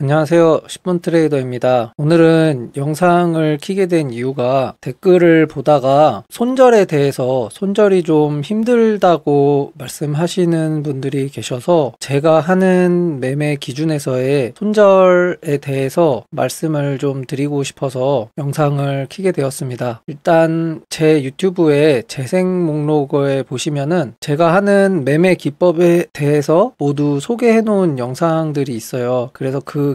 안녕하세요. 10분 트레이더입니다. 오늘은 영상을 켜게 된 이유가 댓글을 보다가 손절에 대해서 손절이 좀 힘들다고 말씀하시는 분들이 계셔서 제가 하는 매매 기준에서의 손절에 대해서 말씀을 좀 드리고 싶어서 영상을 켜게 되었습니다. 일단 제 유튜브에 재생 목록에 보시면은 제가 하는 매매 기법에 대해서 모두 소개해 놓은 영상들이 있어요. 그래서 그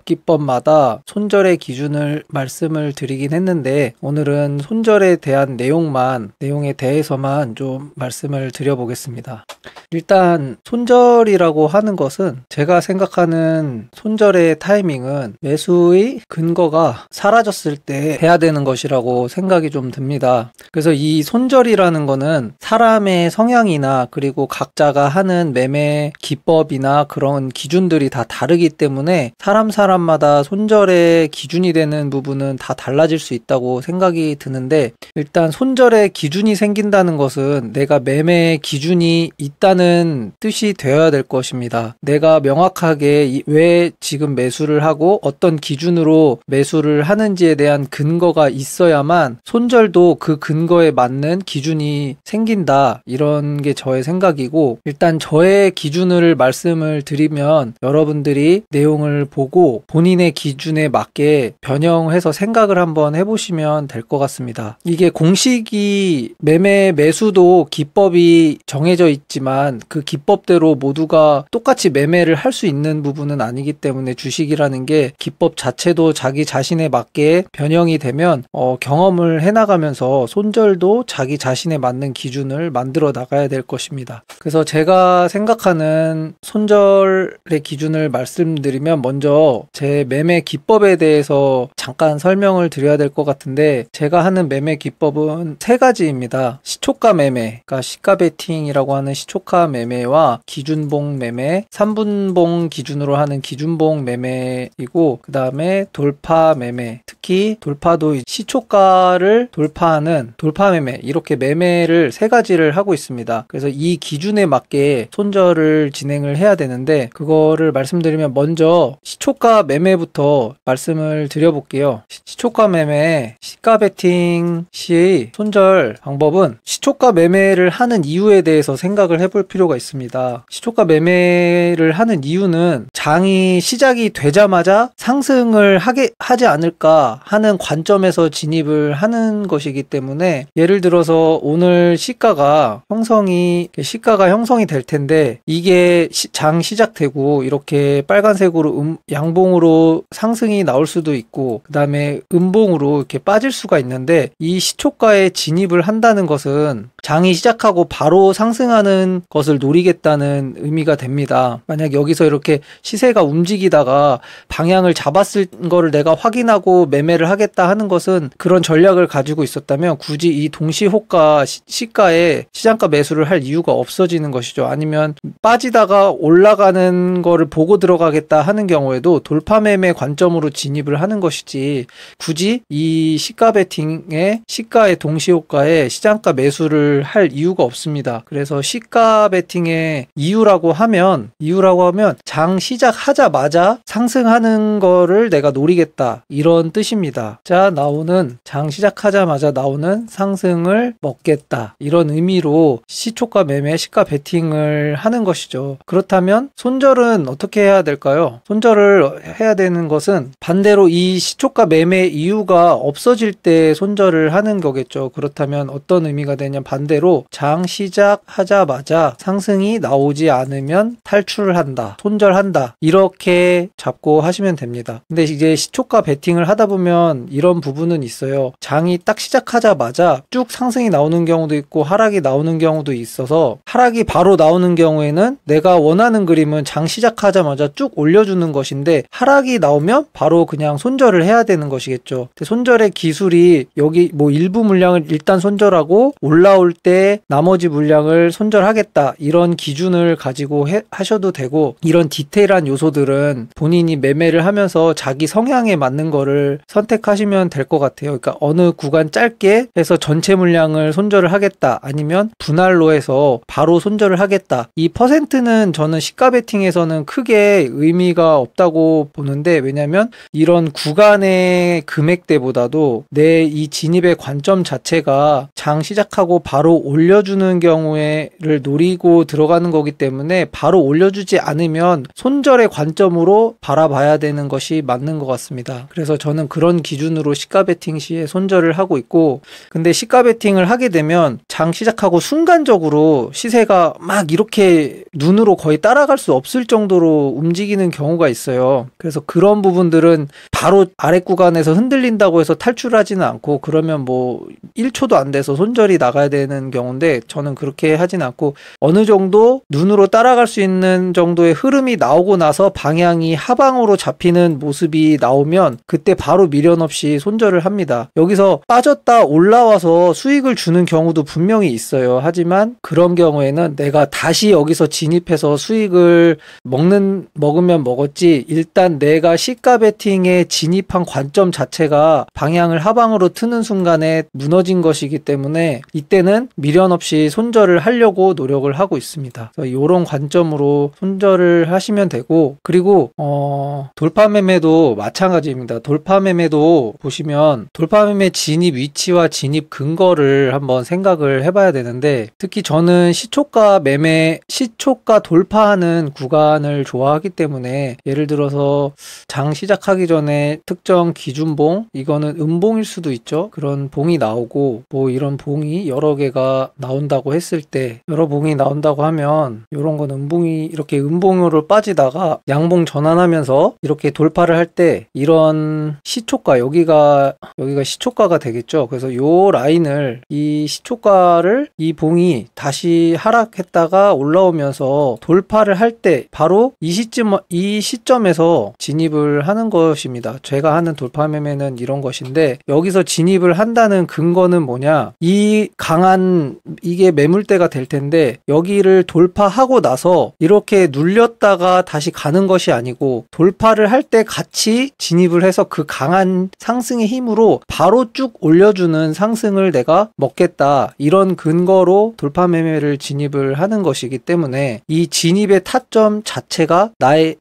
기법마다 손절의 기준을 말씀을 드리긴 했는데 오늘은 손절에 대한 내용에 대해서만 좀 말씀을 드려보겠습니다. 일단 손절이라고 하는 것은 제가 생각하는 손절의 타이밍은 매수의 근거가 사라졌을 때 해야 되는 것이라고 생각이 좀 듭니다. 그래서 이 손절이라는 거는 사람의 성향이나 그리고 각자가 하는 매매 기법이나 그런 기준들이 다 다르기 때문에 사람마다 손절의 기준이 되는 부분은 다 달라질 수 있다고 생각이 드는데, 일단 손절의 기준이 생긴다는 것은 내가 매매 기준이 있다는 뜻이 되어야 될 것입니다. 내가 명확하게 왜 지금 매수를 하고 어떤 기준으로 매수를 하는지에 대한 근거가 있어야만 손절도 그 근거에 맞는 기준이 생긴다, 이런 게 저의 생각이고, 일단 저의 기준을 말씀을 드리면 여러분들이 내용을 보고 본인의 기준에 맞게 변형해서 생각을 한번 해보시면 될 것 같습니다. 이게 공식이 매수도 기법이 정해져 있지만 그 기법대로 모두가 똑같이 매매를 할 수 있는 부분은 아니기 때문에 주식이라는 게 기법 자체도 자기 자신에 맞게 변형이 되면 경험을 해나가면서 손절도 자기 자신에 맞는 기준을 만들어 나가야 될 것입니다. 그래서 제가 생각하는 손절의 기준을 말씀드리면 먼저 제 매매 기법에 대해서 잠깐 설명을 드려야 될 것 같은데, 제가 하는 매매 기법은 세 가지입니다. 시초가 매매, 그러니까 시가 베팅이라고 하는 시초가 매매와 기준봉 매매, 3분봉 기준으로 하는 기준봉 매매이고, 그 다음에 돌파 매매, 특히 돌파도 시초가를 돌파하는 돌파 매매, 이렇게 매매를 세 가지를 하고 있습니다. 그래서 이 기준에 맞게 손절을 진행을 해야 되는데, 그거를 말씀드리면 먼저 시초가 매매부터 말씀을 드려볼게요. 시초가 매매, 시가 베팅 시의 손절 방법은 시초가 매매를 하는 이유에 대해서 생각을 해볼 필요가 있습니다. 시초가 매매를 하는 이유는 장이 시작이 되자마자 상승을 하지 않을까 하는 관점에서 진입을 하는 것이기 때문에, 예를 들어서 오늘 시가가 형성이 될 텐데 이게 장 시작되고 이렇게 빨간색으로 양봉으로 상승이 나올 수도 있고 그 다음에 음봉으로 이렇게 빠질 수가 있는데, 이 시초가에 진입을 한다는 것은 장이 시작하고 바로 상승하는 것을 노리겠다는 의미가 됩니다. 만약 여기서 이렇게 시세가 움직이다가 방향을 잡았을 거를 내가 확인하고 매매를 하겠다 하는 것은, 그런 전략을 가지고 있었다면 굳이 이 동시호가 시가에 시장가 매수를 할 이유가 없어지는 것이죠. 아니면 빠지다가 올라가는 거를 보고 들어가겠다 하는 경우에도 돌파 매매 관점으로 진입을 하는 것이지, 굳이 이 시가 베팅의 시가의 동시호가에 시장가 매수를 할 이유가 없습니다. 그래서 시가 베팅의 이유라고 하면 장 시작하자마자 상승하는 거를 내가 노리겠다, 이런 뜻입니다. 장 시작하자마자 나오는 상승을 먹겠다, 이런 의미로 시초가 매매, 시가 베팅을 하는 것이죠. 그렇다면 손절은 어떻게 해야 될까요? 손절을 해야 되는 것은 반대로 이 시초가 매매 이유가 없어질 때 손절을 하는 거겠죠. 그렇다면 어떤 의미가 되냐면, 반대로 장 시작하자마자 상승이 나오지 않으면 탈출을 한다, 손절한다, 이렇게 잡고 하시면 됩니다. 근데 이제 시초가 베팅을 하다 보면 이런 부분은 있어요. 장이 딱 시작하자마자 쭉 상승이 나오는 경우도 있고 하락이 나오는 경우도 있어서, 하락이 바로 나오는 경우에는 내가 원하는 그림은 장 시작하자마자 쭉 올려주는 것인데, 하락이 나오면 바로 그냥 손절을 해야 되는 것이겠죠. 근데 손절의 기술이 여기 일부 물량을 일단 손절하고 올라올 올라올 때 나머지 물량을 손절하겠다, 이런 기준을 가지고 하셔도 되고, 이런 디테일한 요소들은 본인이 매매를 하면서 자기 성향에 맞는 거를 선택하시면 될 것 같아요. 그러니까 어느 구간 짧게 해서 전체 물량을 손절을 하겠다, 아니면 분할로 해서 바로 손절을 하겠다, 이 퍼센트는 저는 시가 베팅에서는 크게 의미가 없다고 보는데, 왜냐면 이런 구간의 금액대보다도 내 이 진입의 관점 자체가 장 시작하고 바로 올려주는 경우에를 노리고 들어가는 거기 때문에, 바로 올려주지 않으면 손절의 관점으로 바라봐야 되는 것이 맞는 것 같습니다. 그래서 저는 그런 기준으로 시가 베팅 시에 손절을 하고 있고, 근데 시가 베팅을 하게 되면 장 시작하고 순간적으로 시세가 막 이렇게 눈으로 거의 따라갈 수 없을 정도로 움직이는 경우가 있어요. 그래서 그런 부분들은 바로 아래 구간에서 흔들린다고 해서 탈출하지는 않고, 그러면 뭐 1초도 안 돼서 손절이 나가야 되는 경우인데, 저는 그렇게 하진 않고, 어느 정도 눈으로 따라갈 수 있는 정도의 흐름이 나오고 나서 방향이 하방으로 잡히는 모습이 나오면 그때 바로 미련 없이 손절을 합니다. 여기서 빠졌다 올라와서 수익을 주는 경우도 분명히 있어요. 하지만 그런 경우에는 내가 다시 여기서 진입해서 수익을 먹으면 먹었지, 일단 내가 시가 베팅에 진입한 관점 자체가 방향을 하방으로 트는 순간에 무너진 것이기 때문에, 이때는 미련 없이 손절을 하려고 노력을 하고 있습니다. 그래서 이런 관점으로 손절을 하시면 되고, 그리고 돌파 매매도 마찬가지입니다. 돌파 매매도 보시면 돌파 매매 진입 위치와 진입 근거를 한번 생각을 해봐야 되는데, 특히 저는 시초가 돌파하는 구간을 좋아하기 때문에, 예를 들어서 장 시작하기 전에 특정 기준봉, 이거는 음봉일 수도 있죠. 그런 봉이 나오고, 뭐 이런 봉이 여러 개가 나온다고 했을 때, 여러 봉이 나온다고 하면 이런 건 음봉이 이렇게 음봉으로 빠지다가 양봉 전환하면서 이렇게 돌파를 할 때, 이런 시초가, 여기가 시초가가 되겠죠. 그래서 요 라인을, 이 시초가를 이 봉이 다시 하락했다가 올라오면서 돌파를 할 때 바로 이 시점에서 진입을 하는 것입니다. 제가 하는 돌파 매매는 이런 것인데, 여기서 진입을 한다는 근거는 뭐냐, 이게 매물대가 될 텐데, 여기를 돌파하고 나서 이렇게 눌렸다가 다시 가는 것이 아니고, 돌파를 할 때 같이 진입을 해서 그 강한 상승의 힘으로 바로 쭉 올려주는 상승을 내가 먹겠다, 이런 근거로 돌파 매매를 진입을 하는 것이기 때문에, 이 진입의 타점 자체가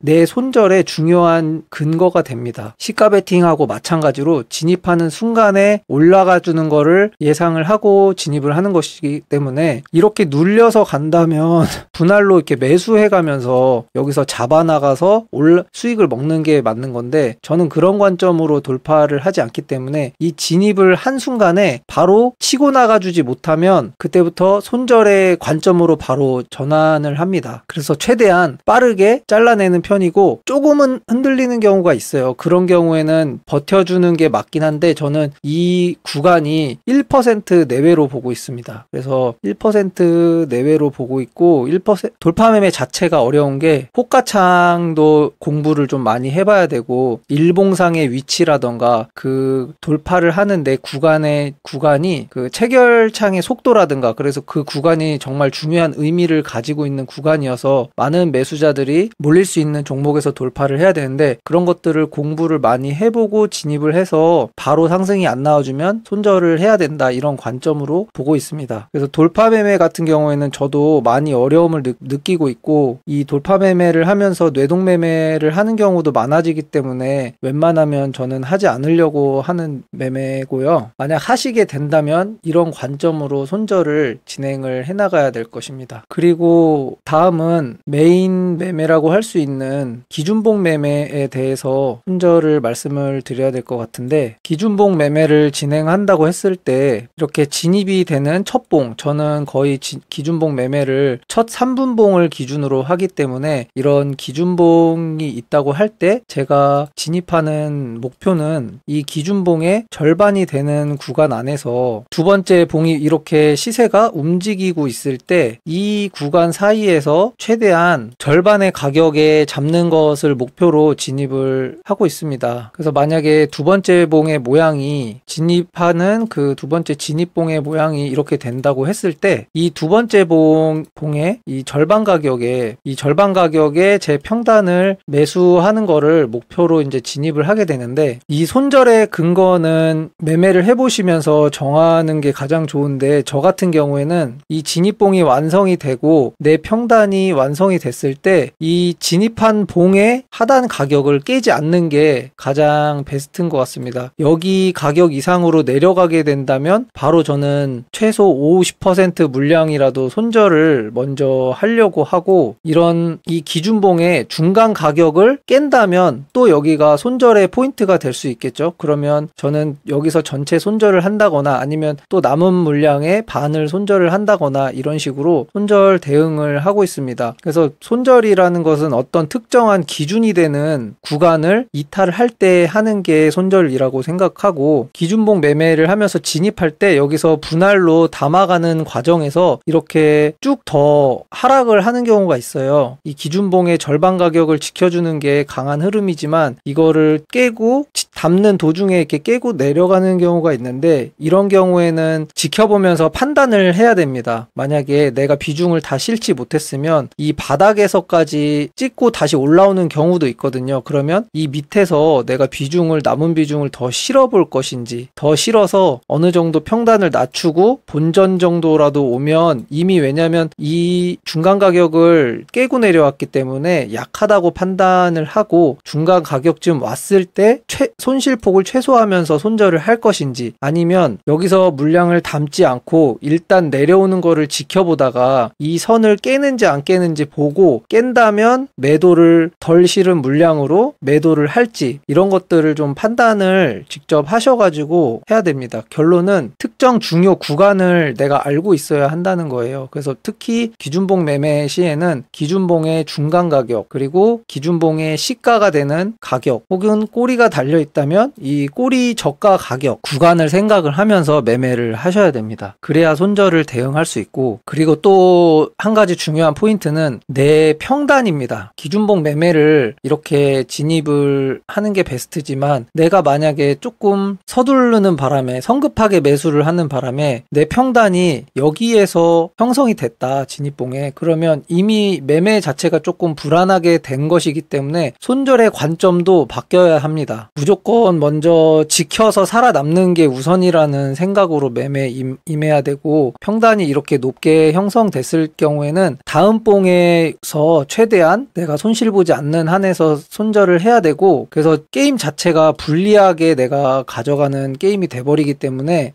내 손절의 중요한 근거가 됩니다. 시가 베팅하고 마찬가지로 진입하는 순간에 올라가 주는 거를 예상을 하고 진입을 하는 것이기 때문에, 이렇게 눌려서 간다면 분할로 이렇게 매수해 가면서 여기서 잡아나가서 수익을 먹는 게 맞는 건데, 저는 그런 관점으로 돌파를 하지 않기 때문에, 이 진입을 한 순간에 바로 치고 나가주지 못하면 그때부터 손절의 관점으로 바로 전환을 합니다. 그래서 최대한 빠르게 잘라내는 편이고, 조금은 흔들리는 경우가 있어요. 그런 경우에는 버텨주는 게 맞긴 한데, 저는 이 구간이 1% 내외로 보고 있습니다. 그래서 1% 내외로 보고 있고, 1% 돌파 매매 자체가 어려운 게, 호가창도 공부를 좀 많이 해봐야 되고, 일봉상의 위치라던가 그 돌파를 하는데 구간이 그 체결창의 속도라든가, 그래서 그 구간이 정말 중요한 의미를 가지고 있는 구간이어서 많은 매수자들이 몰릴 수 있는 종목에서 돌파를 해야 되는데, 그런 것들을 공부를 많이 해보고 진입을 해서 바로 상승이 안 나와주면 손절을 해야 된다, 이런 관점으로 보고 있습니다. 그래서 돌파 매매 같은 경우에는 저도 많이 어려움을 느끼고 있고, 이 돌파 매매를 하면서 뇌동 매매를 하는 경우도 많아지기 때문에 웬만하면 저는 하지 않으려고 하는 매매고요. 만약 하시게 된다면 이런 관점으로 손절을 진행을 해나가야 될 것입니다. 그리고 다음은 메인 매매라고 할 수 있는 기준봉 매매에 대해서 손절을 말씀을 드려야 될 것 같은데, 기준봉 매매를 진행한다고 했을 때 이렇게 진입이 되는 첫 봉, 저는 거의 기준봉 매매를 첫 3분봉을 기준으로 하기 때문에, 이런 기준봉이 있다고 할 때 제가 진입하는 목표는 이 기준봉의 절반이 되는 구간 안에서 두 번째 봉이 이렇게 시세가 움직이고 있을 때, 이 구간 사이에서 최대한 절반의 가격에 잡는 것을 목표로 진입을 하고 있습니다. 그래서 만약에 두 번째 봉의 모양이, 진입하는 그 두 번째 진입봉의 모양이 이렇게 된다고 했을 때 이 두 번째 봉의 이 절반 가격에 제 평단을 매수하는 거를 목표로 이제 진입을 하게 되는데, 이 손절의 근거는 매매를 해보시면서 정하는 게 가장 좋은데, 저 같은 경우에는 이 진입봉이 완성이 되고 내 평단이 완성이 됐을 때 이 진입한 봉의 하단 가격을 깨지 않는 게 가장 베스트인 것 같습니다. 여기 가격 이상으로 내려가게 된다면 바로 저는 최소 50% 물량이라도 손절을 먼저 하려고 하고, 이런 이 기준봉의 중간 가격을 깬다면 또 여기가 손절의 포인트가 될 수 있겠죠. 그러면 저는 여기서 전체 손절을 한다거나 아니면 또 남은 물량의 반을 손절을 한다거나 이런 식으로 손절 대응을 하고 있습니다. 그래서 손절이라는 것은 어떤 특정한 기준이 되는 구간을 이탈을 할 때 하는 게 손절이라고 생각하고, 기준봉 매매를 하면서 진입할 때 여기서 분할로 담아가는 과정에서 이렇게 쭉 더 하락을 하는 경우가 있어요. 이 기준봉의 절반 가격을 지켜주는 게 강한 흐름이지만 이거를 깨고 담는 도중에 이렇게 깨고 내려가는 경우가 있는데, 이런 경우에는 지켜보면서 판단을 해야 됩니다. 만약에 내가 비중을 다 실지 못했으면 이 바닥에서까지 찍고 다시 올라오는 경우도 있거든요. 그러면 이 밑에서 내가 남은 비중을 더 실어볼 것인지, 더 실어서 어느 정도 평단을 낮추고 본전 정도라도 오면, 이미 왜냐면 이 중간 가격을 깨고 내려왔기 때문에 약하다고 판단을 하고 중간 가격쯤 왔을 때 손실폭을 최소화하면서 손절을 할 것인지, 아니면 여기서 물량을 담지 않고 일단 내려오는 거를 지켜보다가 이 선을 깨는지 안 깨는지 보고 깬다면 매도를 덜 실은 물량으로 매도를 할지, 이런 것들을 좀 판단을 직접 하셔가지고 해야 됩니다. 결론은 특정 중요 구간을 내가 알고 있어야 한다는 거예요. 그래서 특히 기준봉 매매 시에는 기준봉의 중간 가격, 그리고 기준봉의 시가가 되는 가격, 혹은 꼬리가 달려 있다면 이 꼬리 저가 가격 구간을 생각을 하면서 매매를 하셔야 됩니다. 그래야 손절을 대응할 수 있고, 그리고 또 한 가지 중요한 포인트는 내 평단입니다. 기준봉 매매를 이렇게 진입을 하는 게 베스트지만, 내가 만약에 조금 서두르는 바람에 성급하게 매수를 하는 바람에 내 평단이 여기에서 형성이 됐다, 진입봉에, 그러면 이미 매매 자체가 조금 불안하게 된 것이기 때문에 손절의 관점도 바뀌어야 합니다. 무조건 먼저 지켜서 살아남는 게 우선이라는 생각으로 매매에 임해야 되고, 평단이 이렇게 높게 형성됐을 경우에는 다음 봉에서 최대한 내가 손실 보지 않는 한에서 손절을 해야 되고, 그래서 게임 자체가 불리하게 내가 가져가는 게임이 돼버리기 때문에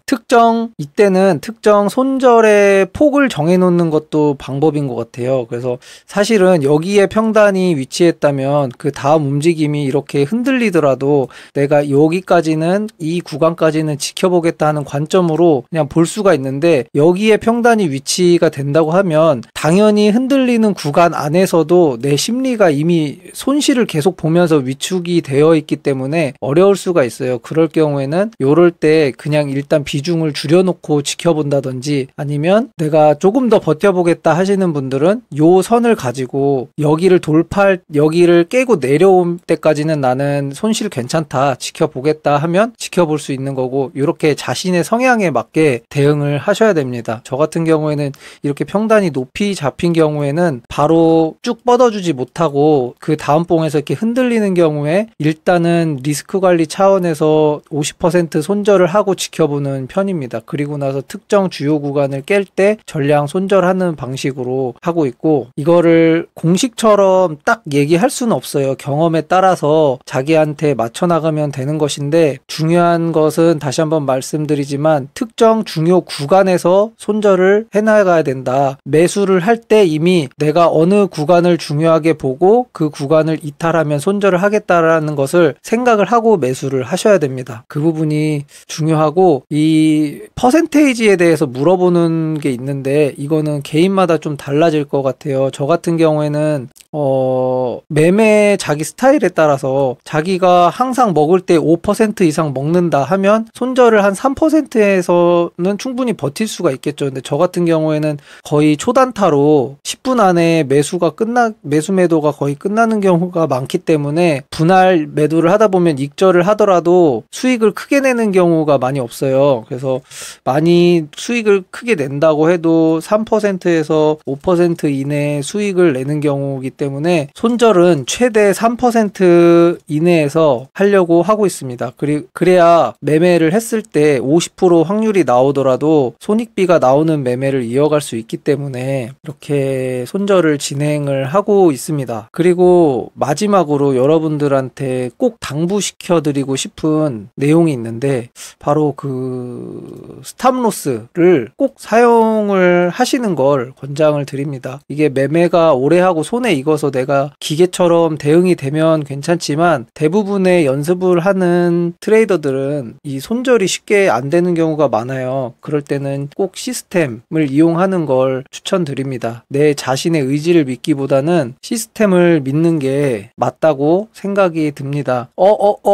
이때는 특정 손절의 폭을 정해놓는 것도 방법인 것 같아요. 그래서 사실은 여기에 평단이 위치했다면 그 다음 움직임이 이렇게 흔들리더라도 내가 여기까지는, 이 구간까지는 지켜보겠다 하는 관점으로 그냥 볼 수가 있는데, 여기에 평단이 위치가 된다고 하면 당연히 흔들리는 구간 안에서도 내 심리가 이미 손실을 계속 보면서 위축이 되어 있기 때문에 어려울 수가 있어요. 그럴 경우에는 요럴 때 그냥 일단 비중을 줄여놓고 지켜본다든지, 아니면 내가 조금 더 버텨보겠다 하시는 분들은 요 선을 가지고 여기를 깨고 내려올 때까지는 나는 손실 괜찮다, 지켜보겠다 하면 지켜볼 수 있는 거고, 이렇게 자신의 성향에 맞게 대응을 하셔야 됩니다. 저 같은 경우에는 이렇게 평단이 높이 잡힌 경우에는 바로 쭉 뻗어주지 못하고 그 다음 봉에서 이렇게 흔들리는 경우에 일단은 리스크 관리 차원에서 50% 손절을 하고 지켜보는 편입니다. 그리고 나서 특정 주요 구간을 깰 때 전량 손절하는 방식으로 하고 있고, 이거를 공식처럼 딱 얘기할 수는 없어요. 경험에 따라서 자기한테 맞춰 나가면 되는 것인데, 중요한 것은 다시 한번 말씀드리지만 특정 중요 구간에서 손절을 해나가야 된다. 매수를 할 때 이미 내가 어느 구간을 중요하게 보고 그 구간을 이탈하면 손절을 하겠다라는 것을 생각을 하고 매수를 하셔야 됩니다. 그 부분이 중요하고, 이 퍼센테이지에 대해서 물어보는 게 있는데 이거는 개인마다 좀 달라질 것 같아요. 저 같은 경우에는 매매 자기 스타일에 따라서 자기가 항상 먹을 먹을 때 5% 이상 먹는다 하면 손절을 한 3%에서는 충분히 버틸 수가 있겠죠. 근데 저 같은 경우에는 거의 초단타로 10분 안에 매수 매도가 거의 끝나는 경우가 많기 때문에 분할 매도를 하다 보면 익절을 하더라도 수익을 크게 내는 경우가 많이 없어요. 그래서 많이 수익을 크게 낸다고 해도 3%에서 5% 이내 수익을 내는 경우이기 때문에 손절은 최대 3% 이내에서 하려고 하고 있습니다. 그래야 매매를 했을 때 50% 확률이 나오더라도 손익비가 나오는 매매를 이어갈 수 있기 때문에 이렇게 손절을 진행을 하고 있습니다. 그리고 마지막으로 여러분들한테 꼭 당부시켜 드리고 싶은 내용이 있는데 바로 그 스탑로스를 꼭 사용을 하시는 걸 권장을 드립니다. 이게 매매가 오래 하고 손에 익어서 내가 기계처럼 대응이 되면 괜찮지만 대부분의 연습을 하는 트레이더들은 이 손절이 쉽게 안 되는 경우가 많아요. 그럴 때는 꼭 시스템을 이용하는 걸 추천드립니다. 내 자신의 의지를 믿기보다는 시스템을 믿는 게 맞다고 생각이 듭니다.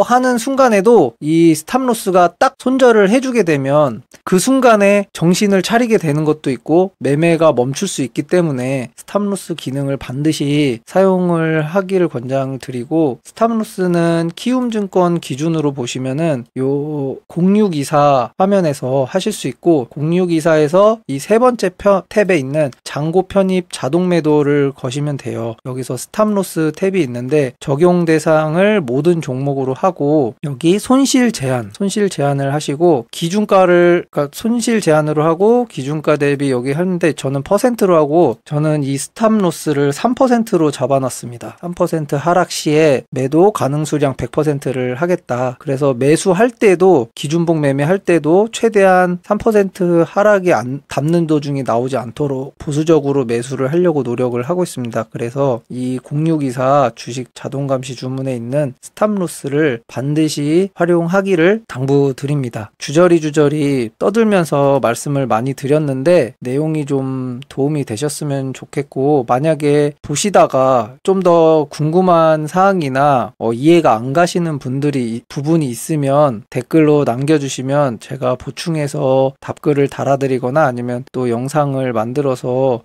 하는 순간에도 이 스탑로스가 딱 손절을 해주게 되면 그 순간에 정신을 차리게 되는 것도 있고 매매가 멈출 수 있기 때문에 스탑로스 기능을 반드시 사용을 하기를 권장드리고, 스탑로스는 키움증권 기준으로 보시면은 요 0624 화면에서 하실 수 있고, 0624에서 이 세 번째 탭에 있는 잔고 편입 자동 매도를 거시면 돼요. 여기서 스탑로스 탭이 있는데 적용 대상을 모든 종목으로 하고, 여기 손실 제한을 하시고 그러니까 손실 제한으로 하고 기준가 대비 여기 하는데 저는 퍼센트로 하고, 저는 이 스탑로스를 3%로 잡아놨습니다. 3% 하락 시에 매도 가능 수량 100%를 하겠다. 그래서 매수할 때도 기준봉 매매할 때도 최대한 3% 하락이 담는 도중에 나오지 않도록 보수적으로 매수를 하려고 노력을 하고 있습니다. 그래서 이 0624 주식 자동감시 주문에 있는 스탑로스를 반드시 활용하기를 당부드립니다. 주저리 떠들면서 말씀을 많이 드렸는데 내용이 좀 도움이 되셨으면 좋겠고, 만약에 보시다가 좀 더 궁금한 사항이나 이해가 안 가시는 부분이 있으면 댓글로 남겨주시면 제가 보충해서 답글을 달아드리거나 아니면 또 영상을 만들어서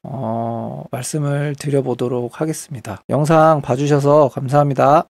말씀을 드려보도록 하겠습니다. 영상 봐주셔서 감사합니다.